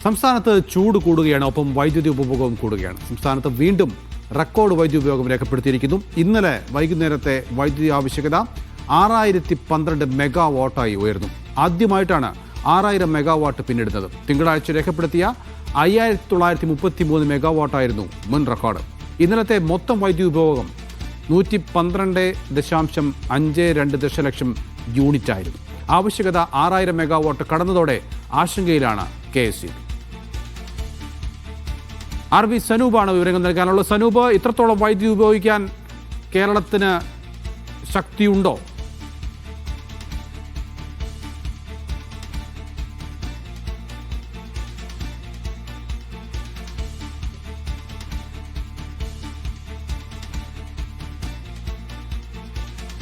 സംസ്ഥാനത്ത് ചൂട് കൂടുകയാണ്, ഒപ്പം വൈദ്യുതി ഉപഭോഗവും കൂടുകയാണ്. സംസ്ഥാനത്ത് വീണ്ടും റെക്കോർഡ് വൈദ്യുതി ഉപയോഗം രേഖപ്പെടുത്തിയിരിക്കുന്നു. ഇന്നലെ വൈകുന്നേരത്തെ വൈദ്യുതി ആവശ്യകത 6012 മെഗാവാട്ടായി ഉയർന്നു. ആദ്യമായിട്ടാണ് 6000 മെഗാവാട്ട് പിന്നിടുന്നത്. തിങ്കളാഴ്ച രേഖപ്പെടുത്തിയ 5933 മെഗാവാട്ടായിരുന്നു മുൻ റെക്കോർഡ്. ഇന്നലത്തെ മൊത്തം വൈദ്യുതി ഉപഭോഗം 112.52 ദശലക്ഷം യൂണിറ്റായിരുന്നു. ആവശ്യകത 6000 മെഗാവാട്ട് കടന്നതോടെ ആശങ്കയിലാണ് KSEB. RV സനൂപാണ് വിവരങ്ങൾ നൽകാനുള്ളത്. സനൂപ്, ഇത്രത്തോളം വൈദ്യുതി ഉപയോഗിക്കാൻ കേരളത്തിന് ശക്തിയുണ്ടോ?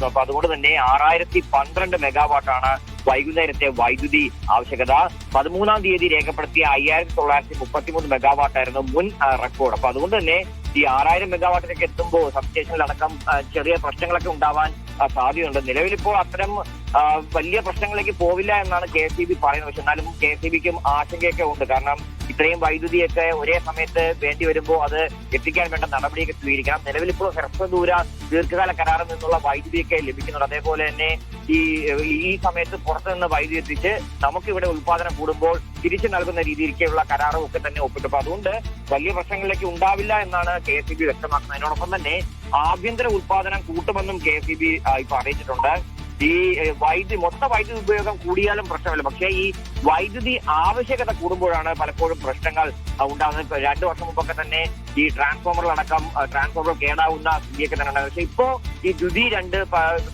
അപ്പൊ അതുകൊണ്ട് തന്നെ 6012 മെഗാവാട്ടാണ് വൈകുന്നേരത്തെ വൈദ്യുതി ആവശ്യകത. 13-ാം തീയതി രേഖപ്പെടുത്തിയ 5933 മെഗാവാട്ടായിരുന്നു മുൻ റെക്കോർഡ്. അപ്പൊ അതുകൊണ്ട് തന്നെ ഈ 6000 മെഗാവാട്ടിലേക്ക് എത്തുമ്പോൾ സബ്സ്റ്റേഷനിലടക്കം ചെറിയ പ്രശ്നങ്ങളൊക്കെ ഉണ്ടാവാൻ സാധ്യതയുണ്ട്. നിലവിലിപ്പോൾ അത്തരം വലിയ പ്രശ്നങ്ങളിലേക്ക് പോവില്ല എന്നാണ് KSEB പറയുന്നത്. പക്ഷെ എന്നാലും KSEBക്കും ആശങ്കയൊക്കെ ഉണ്ട്. കാരണം ഇത്രയും വൈദ്യുതിയൊക്കെ ഒരേ സമയത്ത് വേണ്ടി വരുമ്പോൾ അത് എത്തിക്കാൻ വേണ്ട നടപടിയൊക്കെ സ്വീകരിക്കണം. നിലവിലിപ്പോൾ ഹ്രസ്വദൂര ദീർഘകാല കരാറിൽ നിന്നുള്ള വൈദ്യുതിയൊക്കെ ലഭിക്കുന്നുണ്ട്. അതേപോലെ തന്നെ ഈ സമയത്ത് പുറത്തുനിന്ന് വൈദ്യുതി എത്തിച്ച് നമുക്കിവിടെ ഉത്പാദനം കൂടുമ്പോൾ തിരിച്ചു നൽകുന്ന രീതിയിലേക്കുള്ള കരാറും ഒക്കെ തന്നെ ഒപ്പിട്ടു. അപ്പൊ അതുകൊണ്ട് വലിയ പ്രശ്നങ്ങളിലേക്ക് ഉണ്ടാവില്ല എന്നാണ് KSEB വ്യക്തമാക്കുന്നത്. അതിനോടൊപ്പം തന്നെ ആഭ്യന്തര ഉത്പാദനം കൂട്ടുമെന്നും KSEB ഇപ്പൊ അറിയിച്ചിട്ടുണ്ട്. ഈ മൊത്ത വൈദ്യുതി ഉപയോഗം കൂടിയാലും പ്രശ്നമില്ല. പക്ഷേ ഈ വൈദ്യുതി ആവശ്യകത കൂടുമ്പോഴാണ് പലപ്പോഴും പ്രശ്നങ്ങൾ ഉണ്ടാകുന്നത്. 2 വർഷം മുമ്പൊക്കെ തന്നെ ഈ ട്രാൻസ്ഫോമർ കേടാവുന്ന സ്ഥിതിയൊക്കെ തന്നെ ഉണ്ടാകും. പക്ഷെ ഇപ്പോ ഈ ദ്വിതി 2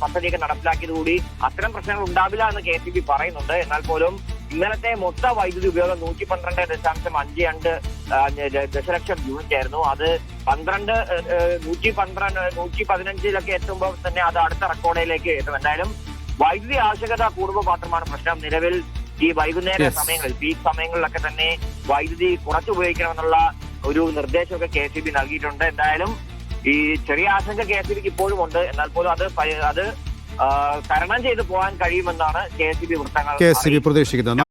പദ്ധതിയൊക്കെ നടപ്പിലാക്കിയതുകൂടി അത്തരം പ്രശ്നങ്ങൾ ഉണ്ടാവില്ല എന്ന് KSEB പറയുന്നുണ്ട്. എന്നാൽ പോലും ഇന്നലത്തെ മൊത്ത വൈദ്യുതി ഉപയോഗം 112.52 ദശലക്ഷം യൂണിറ്റ് ആയിരുന്നു. അത് 115 എത്തുമ്പോൾ തന്നെ അത് അടുത്ത റെക്കോർഡിലേക്ക് എത്തും. എന്തായാലും വൈദ്യുതി ആവശ്യകത കൂടുമ്പോൾ മാത്രമാണ് പ്രശ്നം. നിലവിൽ ഈ വൈകുന്നേര സമയങ്ങളിൽ, പീക്ക് സമയങ്ങളിലൊക്കെ തന്നെ വൈദ്യുതി കുറച്ച് ഉപയോഗിക്കണമെന്നുള്ള ഒരു നിർദ്ദേശമൊക്കെ KSEB നൽകിയിട്ടുണ്ട്. എന്തായാലും ഈ ചെറിയ ആശങ്ക KSEBക്ക് ഇപ്പോഴും ഉണ്ട്. എന്നാൽ പോലും അത് തരണം ചെയ്ത് പോകാൻ കഴിയുമെന്നാണ് KSEB വൃത്തങ്ങൾ പ്രതീക്ഷിക്കുന്നത്.